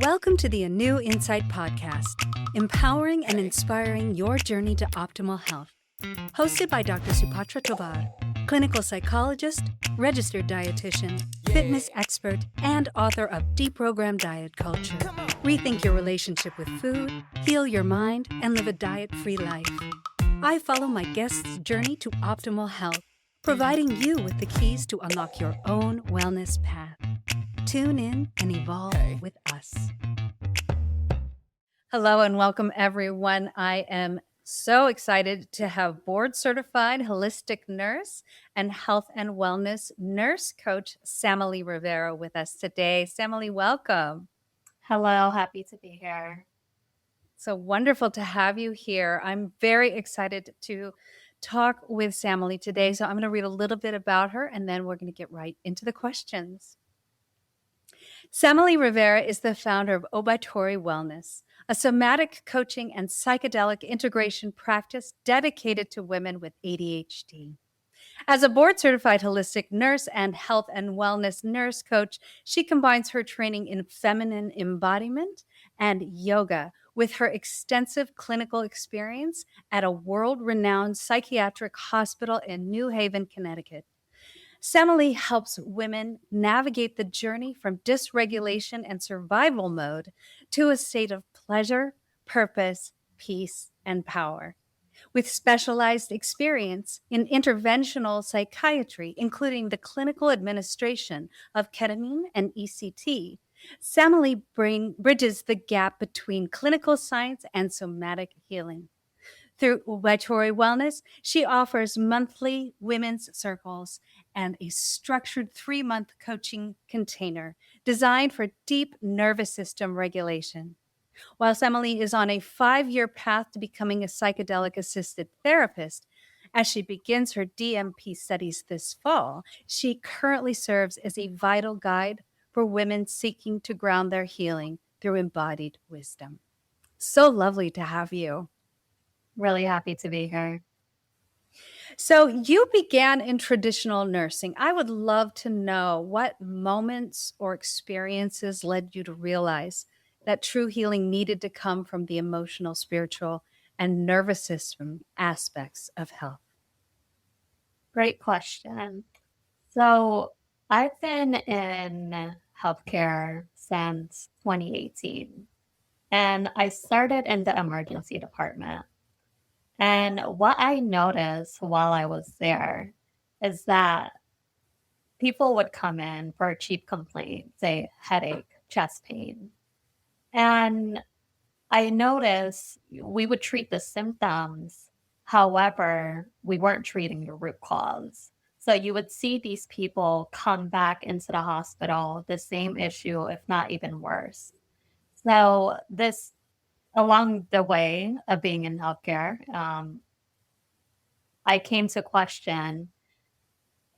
Welcome to the A New Insight podcast, empowering and inspiring your journey to optimal health. Hosted by Dr. Supatra Tovar, clinical psychologist, registered dietitian, fitness expert, and author of Deprogrammed Diet Culture. Rethink your relationship with food, heal your mind, and live a diet-free life. I follow my guests' journey to optimal health, providing you with the keys to unlock your own wellness path. Tune in and evolve with us. Hello and welcome, everyone. I am so excited to have board-certified holistic nurse and health and wellness nurse coach Samalie Rivera with us today. Samalie, welcome. Hello, happy to be here. So wonderful to have you here. I'm very excited to talk with Samalie today. So I'm going to read a little bit about her and then we're going to get right into the questions. Samalie Rivera is the founder of Oubaitori Wellness, a somatic coaching and psychedelic integration practice dedicated to women with ADHD. As a board-certified holistic nurse and health and wellness nurse coach, she combines her training in feminine embodiment and yoga with her extensive clinical experience at a world-renowned psychiatric hospital in New Haven, Connecticut. Samalie helps women navigate the journey from dysregulation and survival mode to a state of pleasure, purpose, peace, and power. With specialized experience in interventional psychiatry, including the clinical administration of ketamine and ECT, Samalie bridges the gap between clinical science and somatic healing. Through Oubaitori Wellness, she offers monthly women's circles and a structured 3-month coaching container designed for deep nervous system regulation. While Samalie is on a 5-year path to becoming a psychedelic-assisted therapist, as she begins her DMP studies this fall, she currently serves as a vital guide for women seeking to ground their healing through embodied wisdom. So lovely to have you. Really happy to be here. So you began in traditional nursing. I would love to know what moments or experiences led you to realize that true healing needed to come from the emotional, spiritual, and nervous system aspects of health. Great question. So I've been in healthcare since 2018, and I started in the emergency department. And what I noticed while I was there is that people would come in for a cheap complaint, say headache, chest pain. And I noticed we would treat the symptoms. However, we weren't treating the root cause. So you would see these people come back into the hospital, the same issue, if not even worse. So this along the way of being in healthcare, I came to question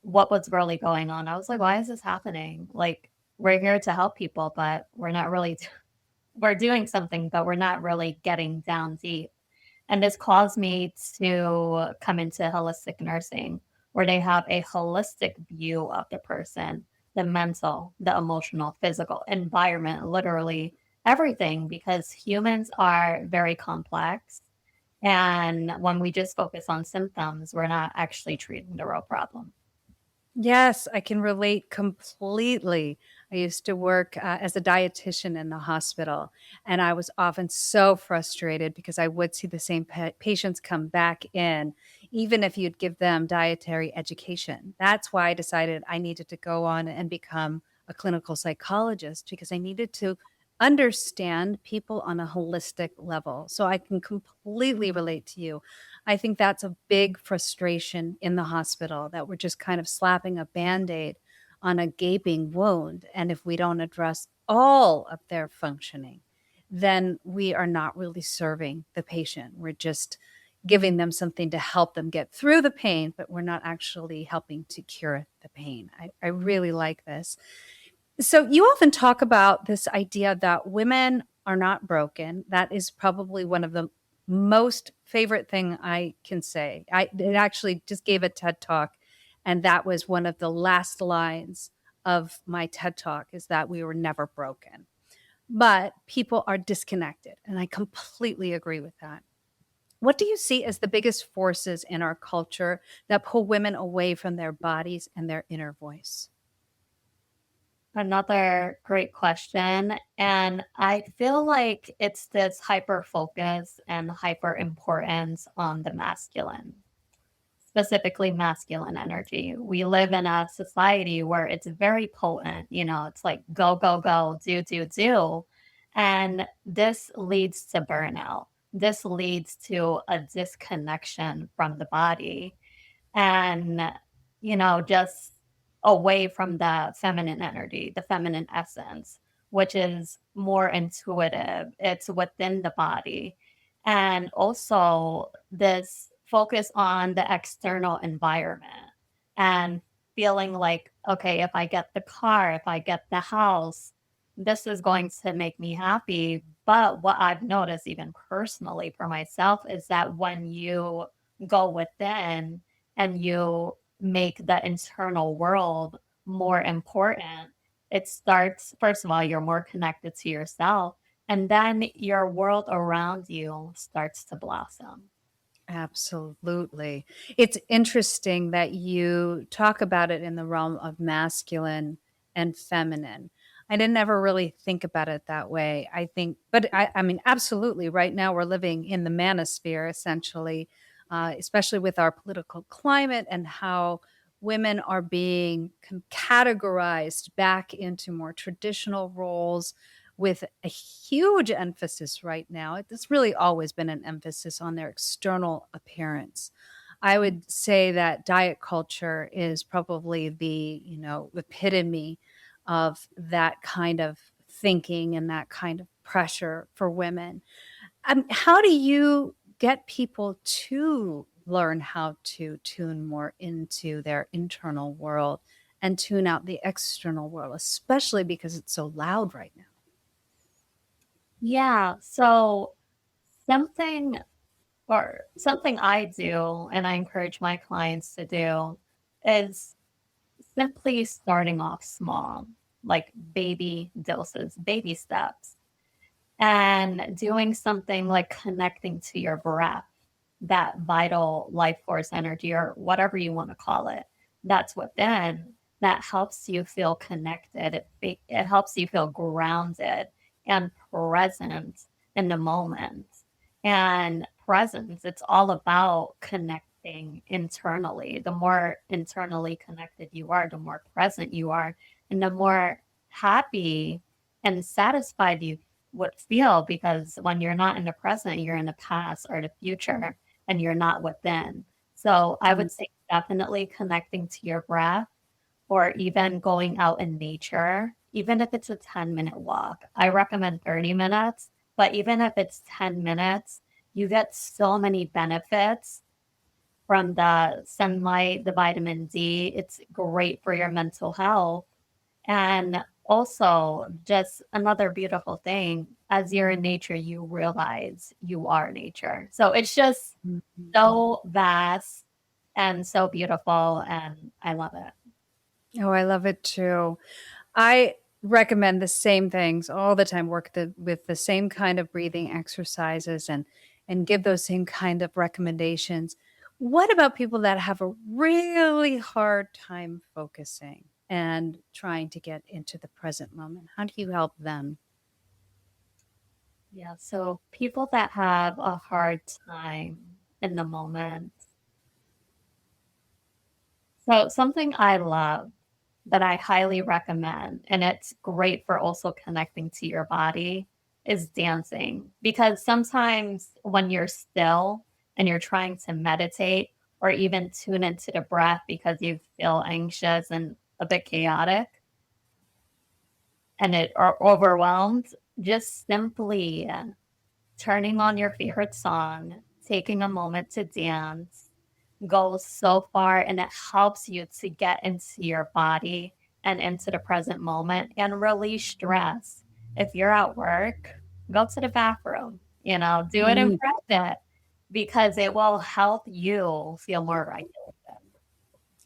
what was really going on. I was like, why is this happening? Like, we're here to help people, but we're not really, we're doing something, but we're not really getting down deep. And this caused me to come into holistic nursing, where they have a holistic view of the person, the mental, the emotional, physical environment, literally everything, because humans are very complex. And when we just focus on symptoms, we're not actually treating the real problem. Yes, I can relate completely. I used to work as a dietitian in the hospital, and I was often so frustrated because I would see the same patients come back in, even if you'd give them dietary education. That's why I decided I needed to go on and become a clinical psychologist, because I needed to understand people on a holistic level. So I can completely relate to you. I think that's a big frustration in the hospital, that we're just kind of slapping a Band-Aid on a gaping wound. And if we don't address all of their functioning, then we are not really serving the patient. We're just giving them something to help them get through the pain, but we're not actually helping to cure the pain. I really like this. So you often talk about this idea that women are not broken. That is probably one of the most favorite thing I can say. It actually just gave a TED Talk, and that was one of the last lines of my TED Talk, is that we were never broken. but people are disconnected. And I completely agree with that. What do you see as the biggest forces in our culture that pull women away from their bodies and their inner voice? Another great question. And I feel like it's this hyper focus and hyper importance on the masculine, specifically masculine energy. We live in a society where it's very potent, it's like go, go, go, do, do, do. And this leads to burnout. This leads to a disconnection from the body and, just away from the feminine energy, the feminine essence, which is more intuitive. It's within the body. And also this focus on the external environment and feeling like, okay, if I get the car, if I get the house, this is going to make me happy. But what I've noticed, even personally for myself, is that when you go within and you make the internal world more important, it starts, first of all, you're more connected to yourself, and then your world around you starts to blossom. Absolutely. It's interesting that you talk about it in the realm of masculine and feminine. I didn't ever really think about it that way. I think, but I mean, absolutely. Right now, we're living in the manosphere, essentially, especially with our political climate and how women are being categorized back into more traditional roles with a huge emphasis right now. It's really always been an emphasis on their external appearance. I would say that diet culture is probably the, epitome of that kind of thinking and that kind of pressure for women. How do you get people to learn how to tune more into their internal world and tune out the external world, especially because it's so loud right now? Yeah. So something something I do and I encourage my clients to do is simply starting off small, like baby doses, baby steps, and doing something like connecting to your breath, that vital life force energy, or whatever you want to call it, that's within, that helps you feel connected. It helps you feel grounded and present in the moment. And presence, it's all about connecting internally. The more internally connected you are, the more present you are, and the more happy and satisfied you would feel, because when you're not in the present, you're in the past or the future and you're not within. So I would say definitely connecting to your breath or even going out in nature, even if it's a 10-minute walk. I recommend 30 minutes, but even if it's 10 minutes, you get so many benefits from the sunlight, the vitamin D. It's great for your mental health. And also, just another beautiful thing, as you're in nature, you realize you are nature. So it's just Mhm. so vast and so beautiful, and I love it. Oh, I love it too. I recommend the same things all the time, with the same kind of breathing exercises and give those same kind of recommendations. What about people that have a really hard time focusing and trying to get into the present moment? How do you help them? Yeah, so people that have a hard time in the moment. So something I love that I highly recommend, and it's great for also connecting to your body, is dancing. Because sometimes when you're still and you're trying to meditate or even tune into the breath because you feel anxious and a bit chaotic and it or overwhelmed, just simply turning on your favorite song, taking a moment to dance goes so far, and it helps you to get into your body and into the present moment and release stress. If you're at work, go to the bathroom, do it in Mm, private because it will help you feel more regulated.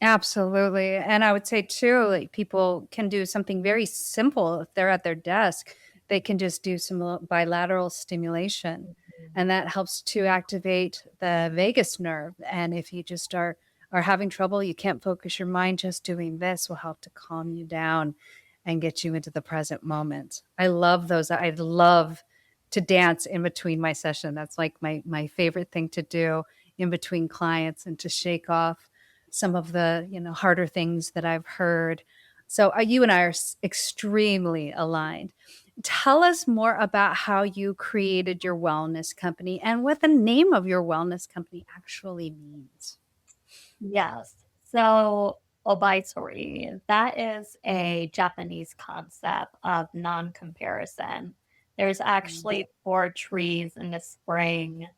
absolutely. And I would say too, like people can do something very simple if they're at their desk. they can just do some bilateral stimulation, Mhm. and that helps to activate the vagus nerve. And if you just are having trouble, you can't focus your mind, just doing this will help to calm you down and get you into the present moment. I love those. I love to dance in between my session. That's like my favorite thing to do in between clients, and to shake off some of the, harder things that I've heard. So you and I are extremely aligned. Tell us more about how you created your wellness company and what the name of your wellness company actually means. Yes. So, Oubaitori, that is a Japanese concept of non-comparison. There's Mm. actually 4 trees in the spring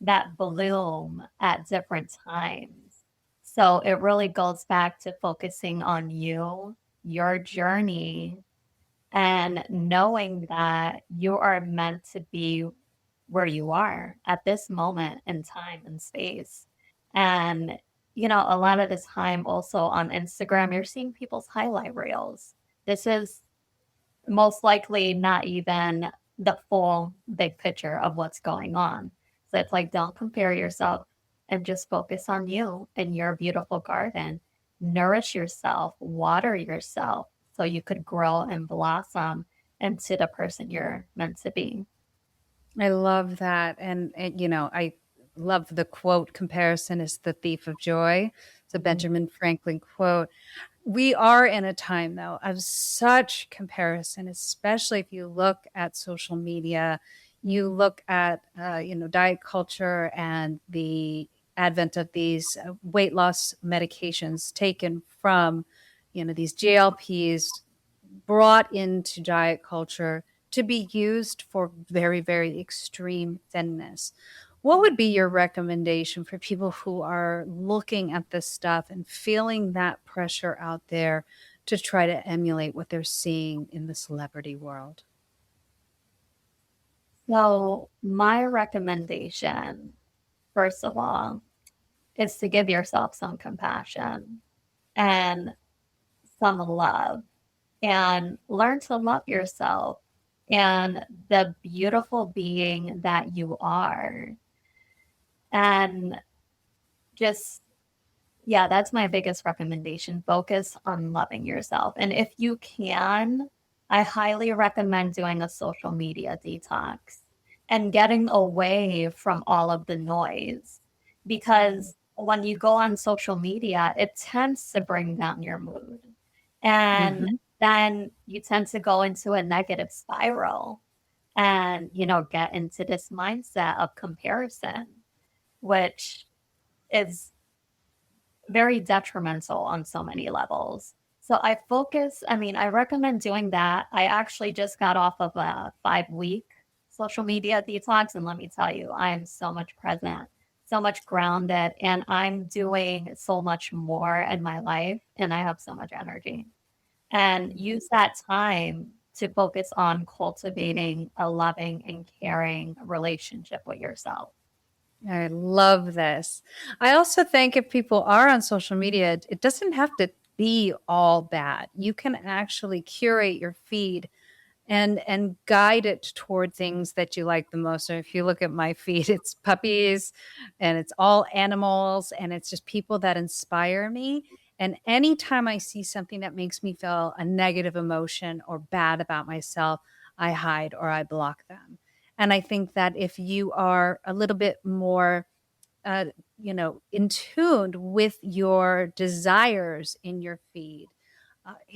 that bloom at different times. So it really goes back to focusing on you, your journey, and knowing that you are meant to be where you are at this moment in time and space. And, a lot of the time also on Instagram, you're seeing people's highlight reels. This is most likely not even the full big picture of what's going on. So it's like, don't compare yourself and just focus on you and your beautiful garden. Nourish yourself, water yourself so you could grow and blossom into the person you're meant to be. I love that. And I love the quote, comparison is the thief of joy. It's a Mhm. Benjamin Franklin quote. We are in a time, though, of such comparison, especially if you look at social media, you look at, diet culture and the advent of these weight loss medications taken from, these GLPs brought into diet culture to be used for very, very extreme thinness. What would be your recommendation for people who are looking at this stuff and feeling that pressure out there to try to emulate what they're seeing in the celebrity world? So, my recommendation, first of all, is to give yourself some compassion and some love and learn to love yourself and the beautiful being that you are. And just, yeah, that's my biggest recommendation. Focus on loving yourself. And if you can, I highly recommend doing a social media detox and getting away from all of the noise. Because when you go on social media, it tends to bring down your mood. And Mhm. then you tend to go into a negative spiral and, get into this mindset of comparison, which is very detrimental on so many levels. So I recommend doing that. I actually just got off of a 5-week social media detox. And let me tell you, I am so much present, so much grounded, and I'm doing so much more in my life. And I have so much energy. And use that time to focus on cultivating a loving and caring relationship with yourself. I love this. I also think if people are on social media, it doesn't have to be all bad. You can actually curate your feed and guide it toward things that you like the most. So if you look at my feed, it's puppies and it's all animals and it's just people that inspire me. And anytime I see something that makes me feel a negative emotion or bad about myself, I hide or I block them. And I think that if you are a little bit more uh, in tune with your desires in your feed,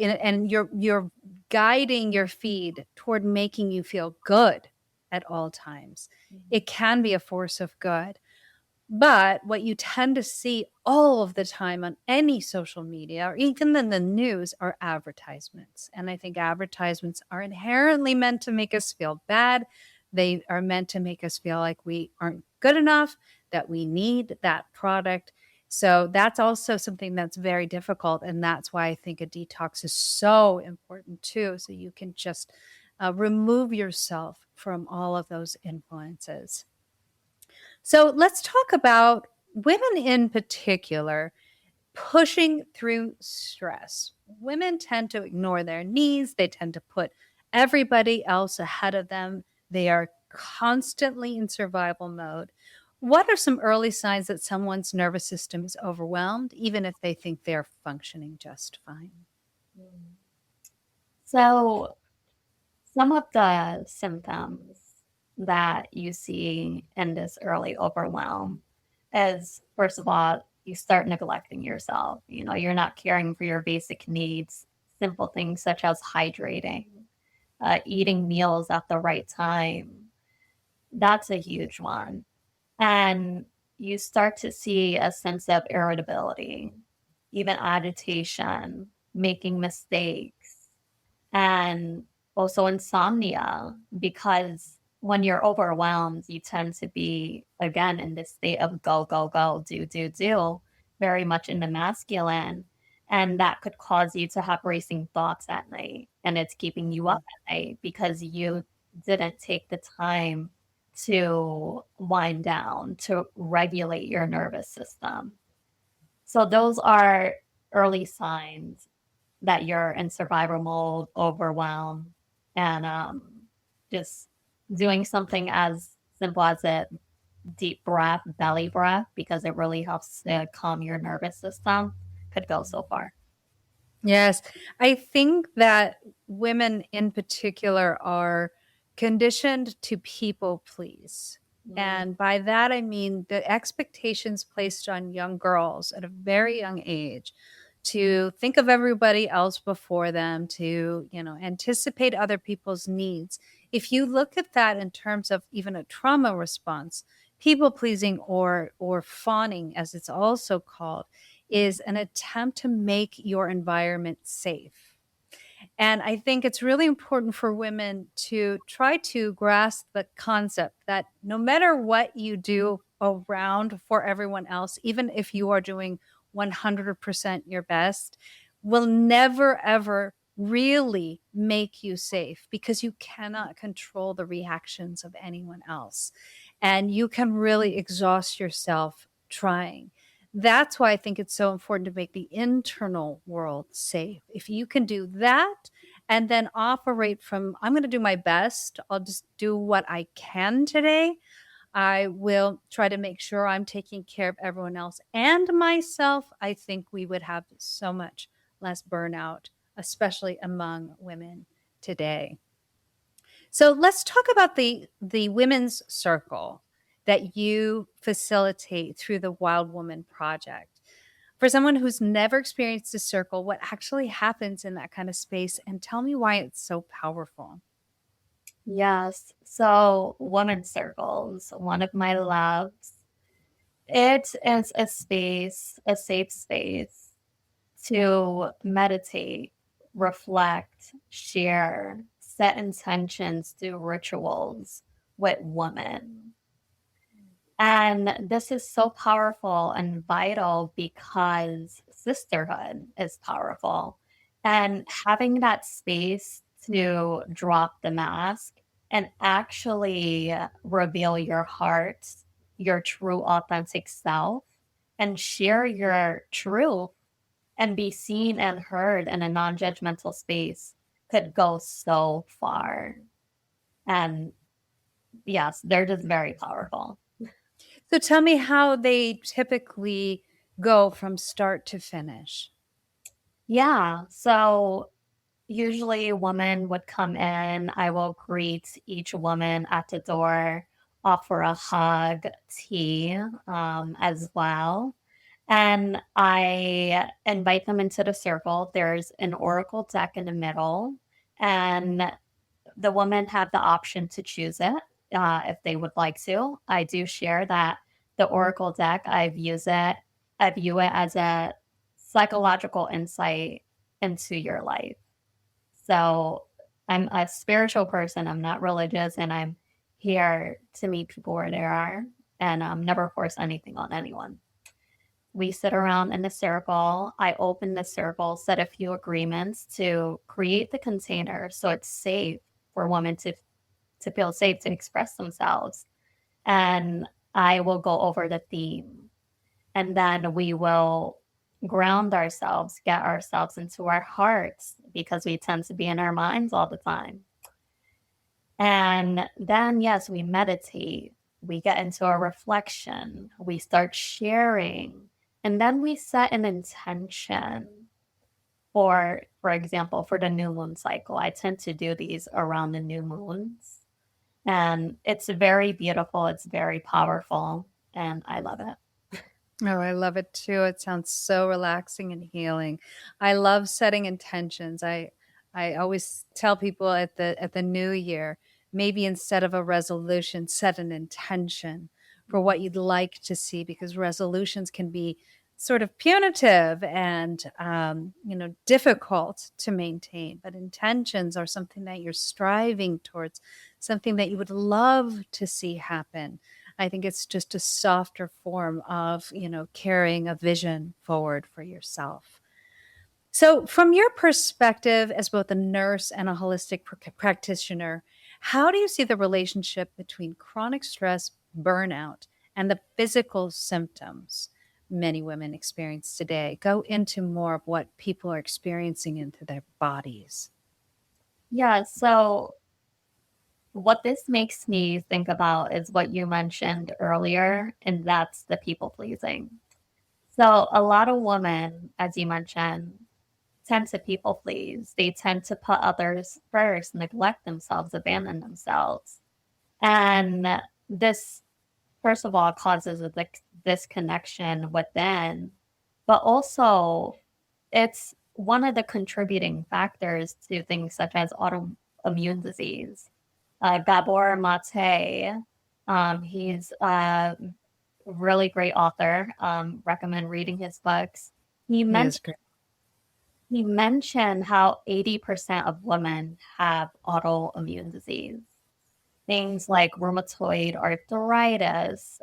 and you're guiding your feed toward making you feel good at all times. It can be a force of good. But what you tend to see all of the time on any social media or even in the news are advertisements. And I think advertisements are inherently meant to make us feel bad. They are meant to make us feel like we aren't good enough, that we need that product. So that's also something that's very difficult. And that's why I think a detox is so important too. So you can just remove yourself from all of those influences. So let's talk about women in particular pushing through stress. Women tend to ignore their needs, they tend to put everybody else ahead of them. They are constantly in survival mode. What are some early signs that someone's nervous system is overwhelmed, even if they think they're functioning just fine? Mm. So, some of the symptoms that you see in this early overwhelm is, first of all, you start neglecting yourself. You're not caring for your basic needs, simple things such as hydrating, eating meals at the right time. That's a huge one. And you start to see a sense of irritability, even agitation, making mistakes, and also insomnia, because when you're overwhelmed, you tend to be, again, in this state of go, go, go, do, very much in the masculine. And that could cause you to have racing thoughts at night. And it's keeping you up at night because you didn't take the time to wind down, to regulate your nervous system. So, those are early signs that you're in survival mode, overwhelmed, and just doing something as simple as a deep breath, belly breath, because it really helps to calm your nervous system, could go so far. Yes. I think that women in particular are conditioned to people please. Mm, And by that, I mean the expectations placed on young girls at a very young age to think of everybody else before them, to, anticipate other people's needs. If you look at that in terms of even a trauma response, people pleasing or fawning, as it's also called, is an attempt to make your environment safe. And I think it's really important for women to try to grasp the concept that no matter what you do around for everyone else, even if you are doing 100% your best, will never, ever really make you safe because you cannot control the reactions of anyone else. And you can really exhaust yourself trying. That's why I think it's so important to make the internal world safe. If you can do that and then operate from, I'm going to do my best, I'll just do what I can today. I will try to make sure I'm taking care of everyone else and myself. I think we would have so much less burnout, especially among women today. So let's talk about the women's circle that you facilitate through the Wild Woman Project. For someone who's never experienced a circle, what actually happens in that kind of space, and tell me why it's so powerful. yes. So, women's circles, one of my loves. It is a space, a safe space to meditate, reflect, share, set intentions, do rituals with women. And this is so powerful and vital because sisterhood is powerful. And having that space to drop the mask and actually reveal your heart, your true authentic self, and share your truth and be seen and heard in a non judgmental space could go so far. And yes, they're just very powerful. So tell me how they typically go from start to finish. Yeah. So usually a woman would come in. I will greet each woman at the door, offer a hug, tea as well. And I invite them into the circle. There's an oracle deck in the middle, and the women have the option to choose it if they would like to. I do share that the Oracle deck, I view it as a psychological insight into your life. So I'm a spiritual person, I'm not religious, and I'm here to meet people where they are and never force anything on anyone. We sit around in a circle. I open the circle, set a few agreements to create the container so it's safe for women to feel safe to express themselves. And I will go over the theme. And then we will ground ourselves, get ourselves into our hearts because we tend to be in our minds all the time. And then, yes, we meditate, we get into a reflection, we start sharing, and then we set an intention for example, for the new moon cycle. I tend to do these around the new moons, and it's very beautiful, it's very powerful, and I love it. Oh, I love it too. It sounds so relaxing and healing. I love setting intentions. I always tell people at the new year, maybe instead of a resolution, set an intention for what you'd like to see, because resolutions can be sort of punitive and difficult to maintain. But intentions are something that you're striving towards, something that you would love to see happen. I think it's just a softer form of, carrying a vision forward for yourself. So, from your perspective as both a nurse and a holistic practitioner, how do you see the relationship between chronic stress, burnout, and the physical symptoms many women experience today? Go into more of what people are experiencing into their bodies. Yeah, so what this makes me think about is what you mentioned earlier, and that's the people pleasing. So a lot of women, as you mentioned, tend to people please. They tend to put others first, neglect themselves, abandon themselves. And this, first of all, causes a disconnection within, but also it's one of the contributing factors to things such as autoimmune disease. Gabor Mate, he's a really great author. Recommend reading his books. He He is mentioned great. he mentioned how 80% of women have autoimmune disease. Things like rheumatoid arthritis,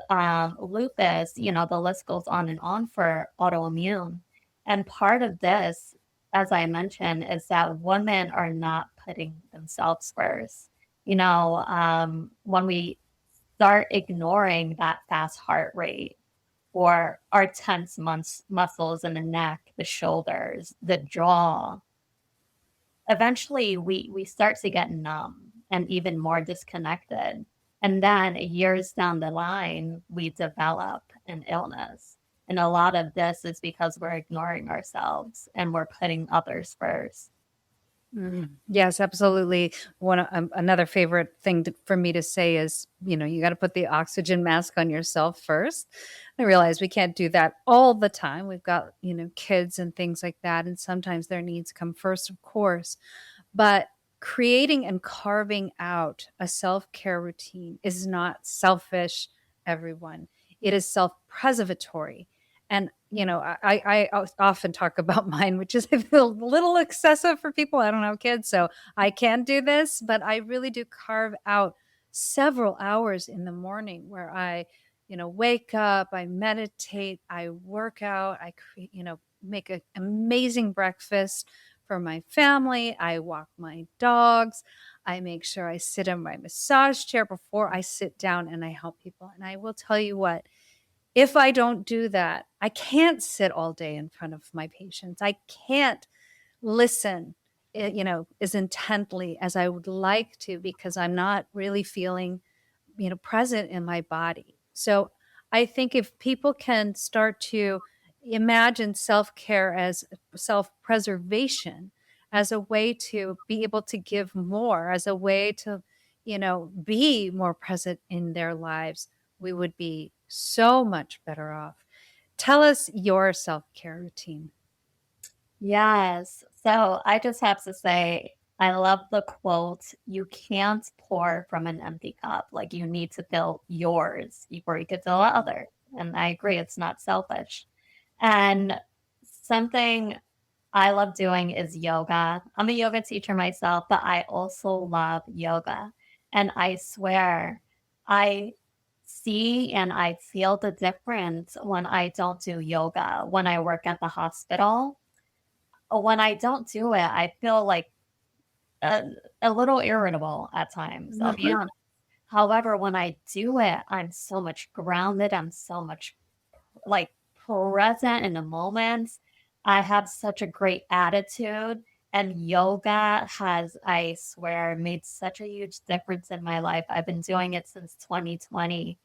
lupus, the list goes on and on for autoimmune. And part of this, as I mentioned, is that women are not putting themselves first. When we start ignoring that fast heart rate or our tense muscles in the neck, the shoulders, the jaw, eventually we start to get numb and even more disconnected. And then years down the line, we develop an illness. And a lot of this is because we're ignoring ourselves and we're putting others first. Yes, absolutely. Another favorite thing for me to say is, you got to put the oxygen mask on yourself first. I realize we can't do that all the time. We've got, kids and things like that, and sometimes their needs come first, of course. But creating and carving out a self-care routine is not selfish, everyone. It is self-preservatory. And I often talk about mine, which is I feel a little excessive for people. I don't have kids, so I can do this, but I really do carve out several hours in the morning where I, wake up, I meditate, I work out, I create, make an amazing breakfast for my family. I walk my dogs. I make sure I sit in my massage chair before I sit down and I help people. And I will tell you what, if I don't do that, I can't sit all day in front of my patients. I can't listen, as intently as I would like to, because I'm not really feeling, present in my body. So I think if people can start to imagine self-care as self-preservation, as a way to be able to give more, as a way to, be more present in their lives, we would be so much better off. Tell us your self-care routine. Yes. So I just have to say, I love the quote, you can't pour from an empty cup. Like you need to fill yours before you could fill others. And I agree, it's not selfish. And something I love doing is yoga. I'm a yoga teacher myself, but I also love yoga. And I swear, I see and I feel the difference when I don't do yoga. When I work at the hospital, when I don't do it, I feel like a, a little irritable at times. I'll be Mhm. honest. However, when I do it, I'm so much grounded. I'm so much like present in the moment. I have such a great attitude. And yoga has, I swear, made such a huge difference in my life. I've been doing it since 2020,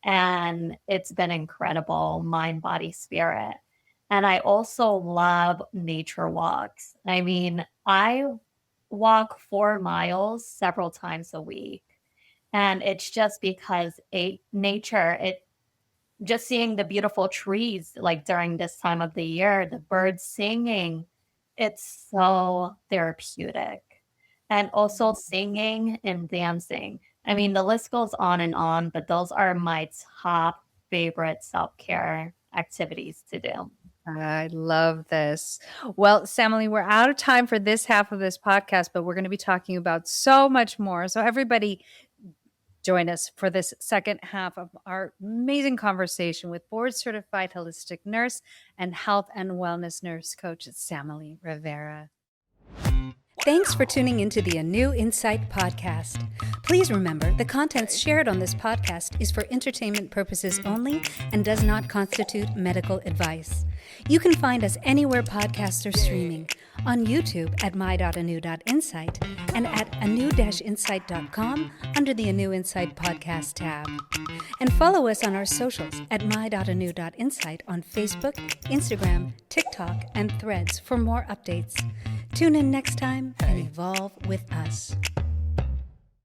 and it's been incredible, mind, body, spirit. And I also love nature walks. I mean, I walk 4 miles several times a week. And it's just because nature, it just seeing the beautiful trees like during this time of the year, the birds singing, it's so therapeutic. And also singing and dancing. I mean, the list goes on, but those are my top favorite self-care activities to do. I love this. Well, Samalie, we're out of time for this half of this podcast, but we're going to be talking about so much more. So, everybody, join us for this second half of our amazing conversation with board certified holistic nurse and health and wellness nurse coach, Samalie Rivera. Thanks for tuning into the A New Insight podcast. Please remember the content shared on this podcast is for entertainment purposes only and does not constitute medical advice. You can find us anywhere podcasts are streaming, on YouTube at my.anu.insight and at anu-insight.com under the A New Insight podcast tab. And follow us on our socials at my.anu.insight on Facebook, Instagram, TikTok, and Threads for more updates. Tune in next time and evolve with us.